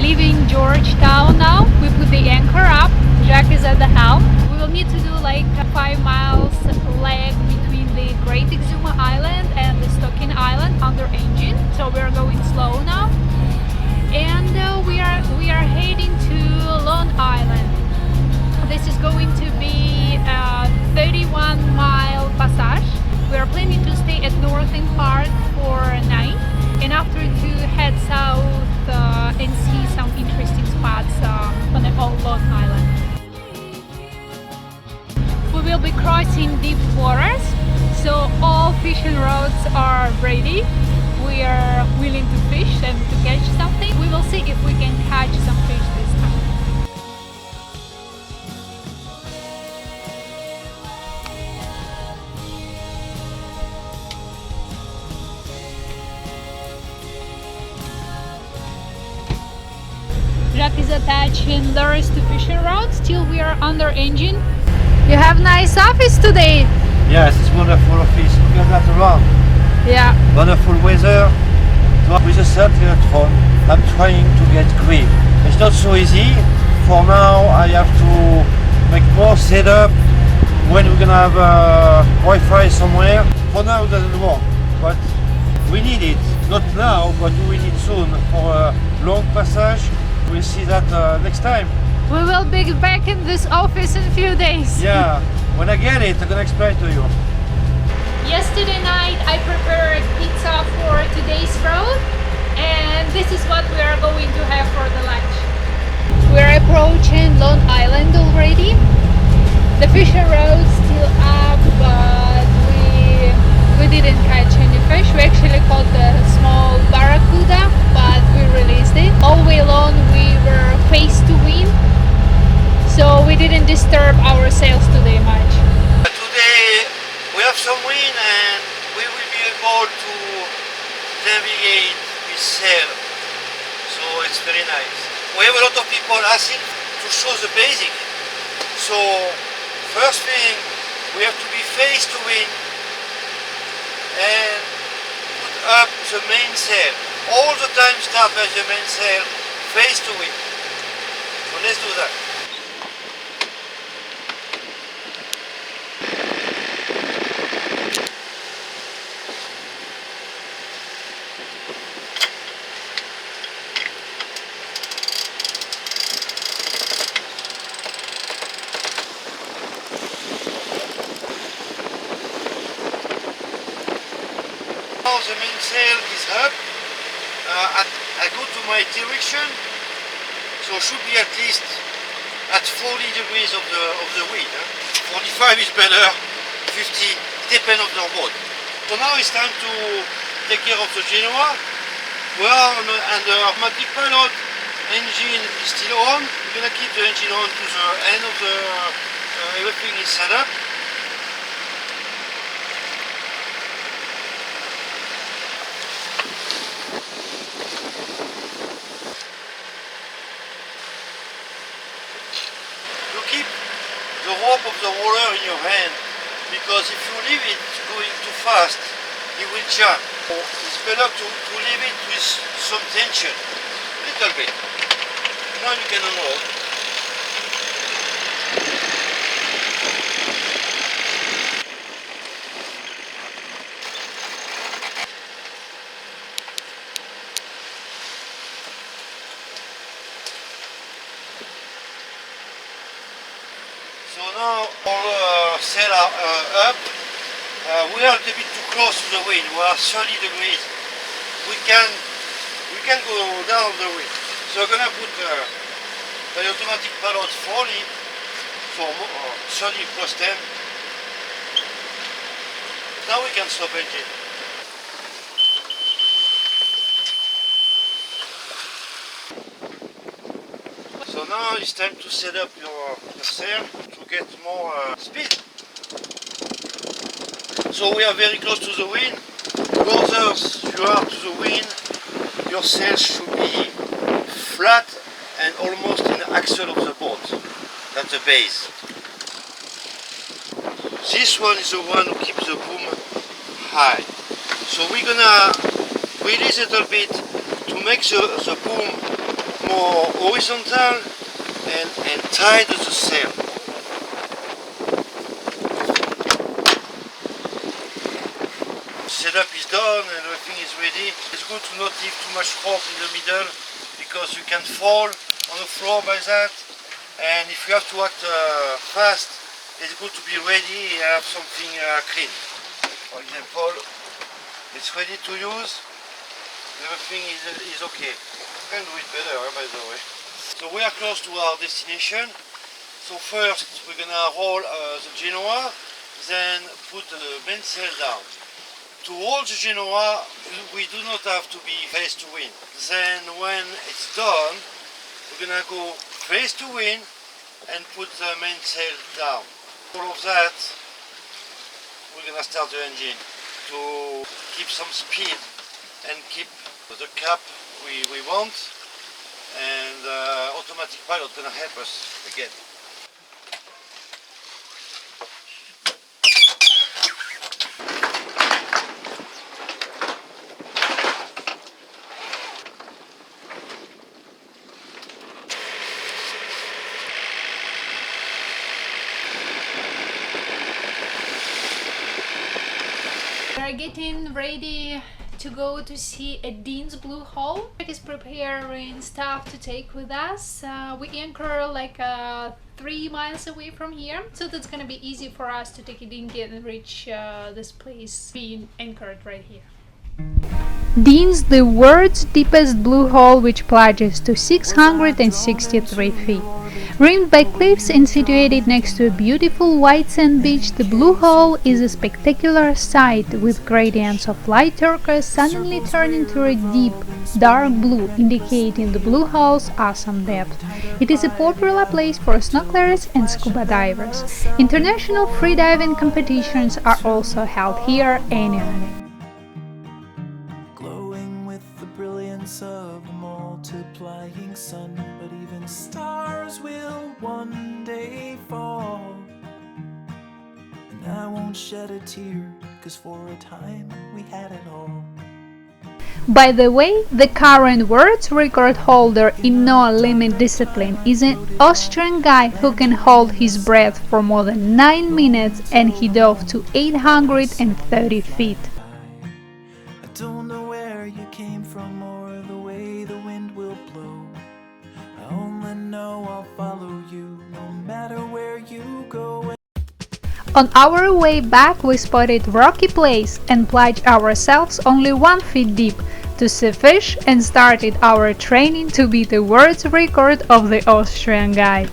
are leaving Georgetown now. We put the anchor up. Jack is at the helm. We will need to do like 5 miles leg between the Great Exuma Island and the Stocking Island under engine. So we are going slow now, and we are heading to Long Island. This is going to be a 31-mile passage. We are planning to stay at Northern Park for a night, and after to head south and see some interesting spots on the Long Island. We will be crossing deep waters, so all fishing rods are ready. We are willing to fish and to catch something. We will see if we can catch some fish this time. Jack is attaching the rest to fishing rods. Still we are under engine. You have nice office today. Yes, it's wonderful office. Look at that around. Yeah. Wonderful weather. So with a satelliton, I'm trying to get grip. It's not so easy. For now, I have to make more setup. When we're gonna have Wi-Fi somewhere. For now, it doesn't work, but we need it. Not now, but we need soon for a long passage. We'll see that next time. We will be back in this office in a few days. Yeah, when I get it, I'm gonna explain to you. Yesterday night I prepared pizza for today's road, and this is what we are going to have for the lunch. We're approaching Long Island already. The fishing road's still up, but we didn't catch any fish. We actually caught a small barracuda, but we released it. All way long we were face to wind, so we didn't disturb our sails today much. Today we have some wind and we will be able to navigate with sail, so it's very nice. We have a lot of people asking to show the basic. So first thing, we have to be face to wind and put up the main sail. All the time start by the main sail, face to wind. So let's do that. Now the main sail is up. I go to my direction, so it should be at least at 40 degrees of the wind. 45 is better, 50 depends on the boat. So now it's time to take care of the Genoa. We are under automatic pilot. Engine is still on. We're gonna keep the engine on to the end of the everything is set up. Keep the rope of the water in your hand, because if you leave it going too fast, it will jump. It's better to leave it with some tension, a little bit. Now you can unload. So now all sail are up. We are a little bit too close to the wind. We are 30 degrees. We can go down the wind. So we're gonna put the automatic pilot 40, so 30 plus 10. Now we can stop engine. So now it's time to set up your sail to get more speed. So we are very close to the wind. Closer you are to the wind, your sail should be flat and almost in the axle of the boat. That's the base. This one is the one who keeps the boom high. So we're gonna release a little bit to make the boom more horizontal and tight as the sail. Setup is done and everything is ready. It's good to not leave too much rope in the middle because you can fall on the floor by that. And if you have to act fast, it's good to be ready and have something clean. For example, it's ready to use. Everything is okay. You can do it better, by the way. So we are close to our destination. So first we're gonna roll the Genoa, then put the mainsail down. To roll the Genoa, we do not have to be face to wind. Then when it's done, we're gonna go face to wind and put the mainsail down. All of that, we're gonna start the engine to keep some speed and keep the cap we want, and automatic pilot gonna help us again. We are getting ready to go to see a Dean's Blue Hole. Jack is preparing stuff to take with us. We anchor like 3 miles away from here, so that's gonna be easy for us to take a dinghy and reach this place being anchored right here. Dean's the world's deepest blue hole, which plunges to 663 feet. Rimmed by cliffs and situated next to a beautiful white sand beach, the Blue Hole is a spectacular sight with gradients of light turquoise suddenly turning to a deep, dark blue, indicating the Blue Hole's awesome depth. It is a popular place for snorkelers and scuba divers. International freediving competitions are also held here annually. Of a multiplying sun, but even stars will one day fall. And I won't shed a tear, 'cause for a time we had it all. By the way, the current world record holder in no limit discipline is an Austrian guy who can hold his breath for more than 9 minutes, and he dove to 830 feet. I don't know where you came from or the way the wind will blow. I only know I'll follow you no matter where you go. On our way back, we spotted rocky place and plunged ourselves only 1 foot deep to see fish and started our training to beat the world's record of the Austrian guy.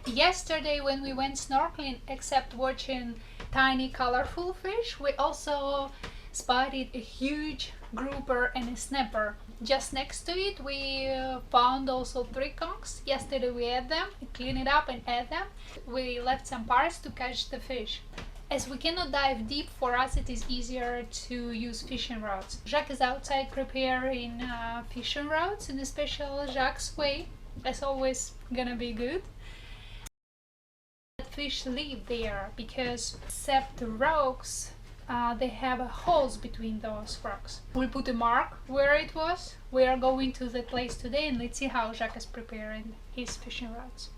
Yesterday when we went snorkeling, except watching tiny colorful fish, we also spotted a huge grouper and a snapper. Just next to it we found also 3 conchs. Yesterday we ate them, cleaned it up and ate them. We left some parts to catch the fish. As we cannot dive deep, for us it is easier to use fishing rods. Jacques is outside preparing fishing rods in a special Jacques way. As always, gonna be good. Fish live there because except the rocks, they have holes between those rocks. We put a mark where it was. We are going to the place today, and let's see how Jacques is preparing his fishing rods.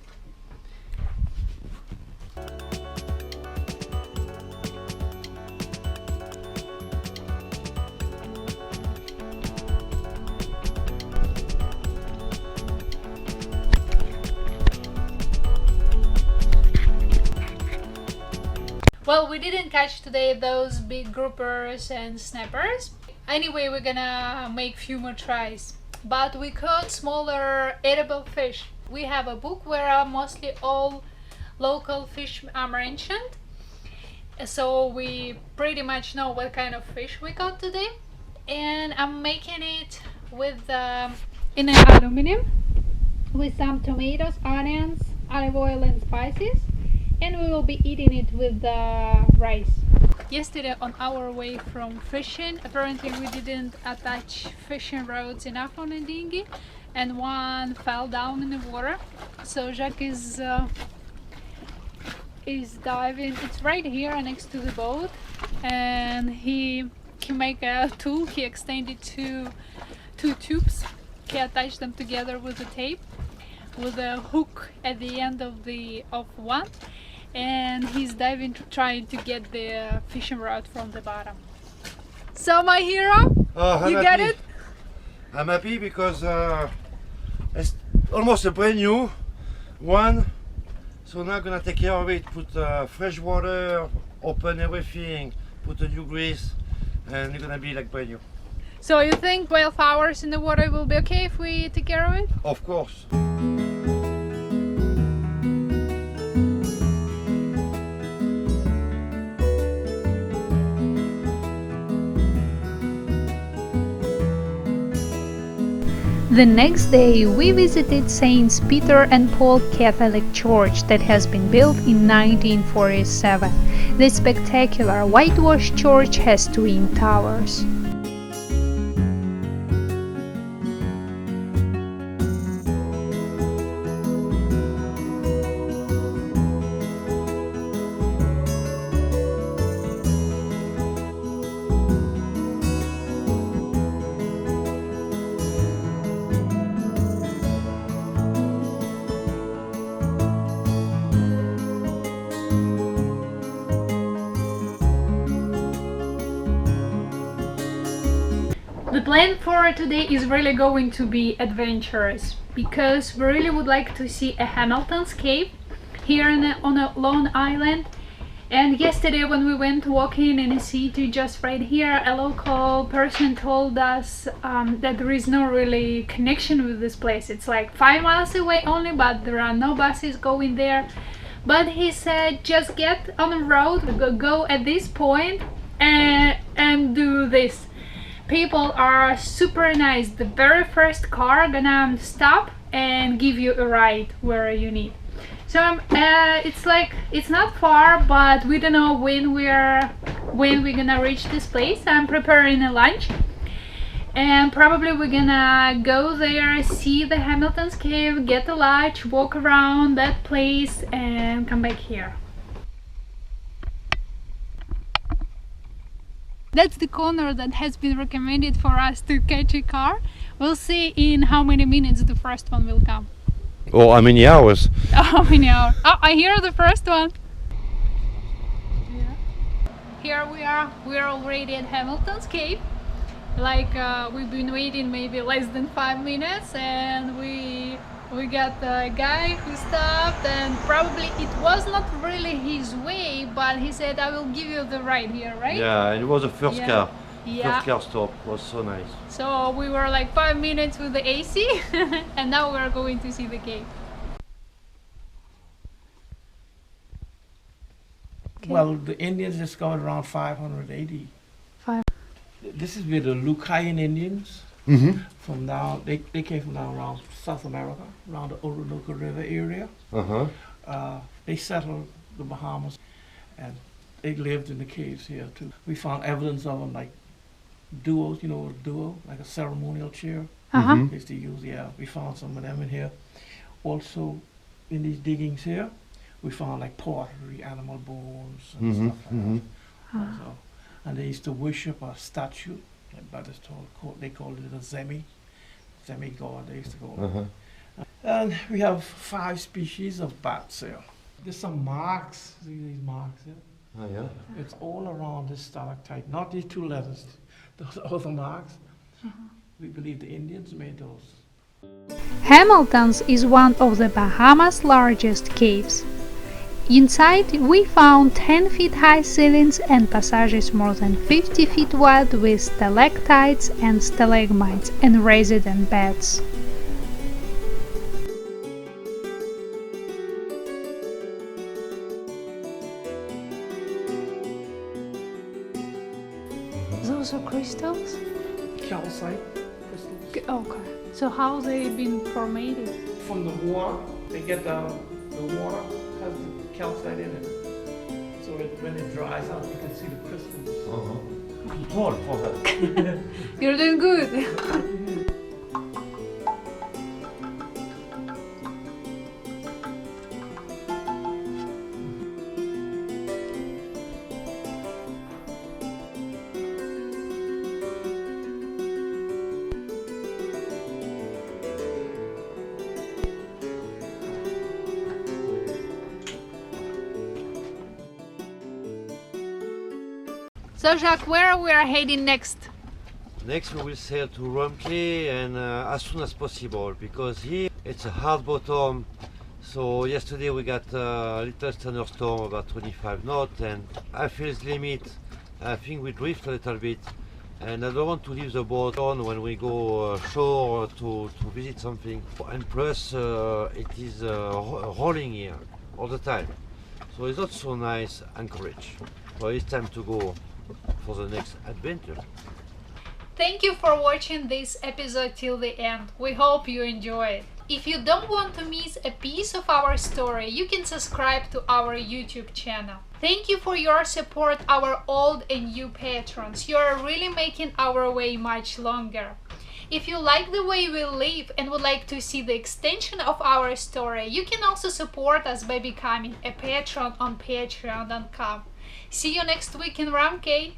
Well, we didn't catch today those big groupers and snappers. Anyway, we're gonna make few more tries. But we caught smaller edible fish. We have a book where mostly all local fish are mentioned. So we pretty much know what kind of fish we caught today. And I'm making it with in an aluminum with some tomatoes, onions, olive oil and spices. And we will be eating it with rice. Yesterday on our way from fishing, apparently we didn't attach fishing rods enough on the dinghy, and one fell down in the water. So Jacques is diving. It's right here next to the boat, and he make a tool. He extended two tubes. He attached them together with a tape, with a hook at the end of one, and he's diving trying to get the fishing rod from the bottom. So my hero, you got it? I'm happy because it's almost a brand new one. So now I'm gonna take care of it, put fresh water, open everything, put a new grease, and it's gonna be like brand new. So you think 12 hours in the water will be okay if we take care of it? Of course. The next day we visited Saints Peter and Paul Catholic Church that has been built in 1947. This spectacular whitewashed church has twin towers. The plan for today is really going to be adventurous because we really would like to see a Hamilton's Cave here on a lone island. And yesterday when we went walking in a city just right here, a local person told us that there is no really connection with this place. It's like 5 miles away only, but there are no buses going there. But he said just get on the road, go at this point and do this. People are super nice. The very first car gonna stop and give you a ride where you need. So it's like it's not far, but we don't know when we're gonna reach this place. I'm preparing a lunch, and probably we're gonna go there, see the Hamilton's Cave, get a lunch, walk around that place, and come back here. That's the corner that has been recommended for us to catch a car. We'll see in how many minutes the first one will come. Oh, how many hours? How many hours? Oh, I hear the first one. Yeah. Here we are. We're already at Hamilton's Cave. Like we've been waiting maybe less than 5 minutes, and we got a guy who stopped, and probably it was not really his way, but he said I will give you the ride here, right? Yeah, it was the first car. Yeah. First car stop was so nice. So we were like 5 minutes with the AC and now we're going to see the cave. Okay. Well, the Indians discovered around 580. This is where the Lucayan Indians from down, they came from down around South America, around the Orinoco River area. They settled the Bahamas and they lived in the caves here too. We found evidence of them like duos, you know, a duo, like a ceremonial chair. They used to use, yeah, we found some of them in here. Also, in these diggings here, we found like pottery, animal bones, and stuff like that. Also, and they used to worship a statue, but it's told, they called it a semi-god, they used to call it. And we have 5 species of bats here. There's some marks, see these marks here? Oh, yeah. It's all around this stalactite, not these 2 letters, those other marks. We believe the Indians made those. Hamilton's is one of the Bahamas' largest caves. Inside we found 10 feet high ceilings and passages more than 50 feet wide with stalactites and stalagmites and resident beds. Those are crystals? Calcite crystals. Okay. So how they been formed? From the water, they get the water has the calcite in it. So when it dries out, you can see the crystals. Tall for that. You're doing good. So Jacques, where we are heading next? Next we will sail to Romkey and as soon as possible, because here it's a hard bottom. So yesterday we got a little thunderstorm about 25 knots and I feel its limit. I think we drift a little bit and I don't want to leave the boat on when we go shore to visit something. And plus it is rolling here all the time. So it's not so nice anchorage. So it's time to go for the next adventure. Thank you for watching this episode till the end. We hope you enjoyed. If you don't want to miss a piece of our story, you can subscribe to our YouTube channel. Thank you for your support, our old and new patrons. You are really making our way much longer. If you like the way we live and would like to see the extension of our story, you can also support us by becoming a patron on patreon.com. See you next week in Romkey.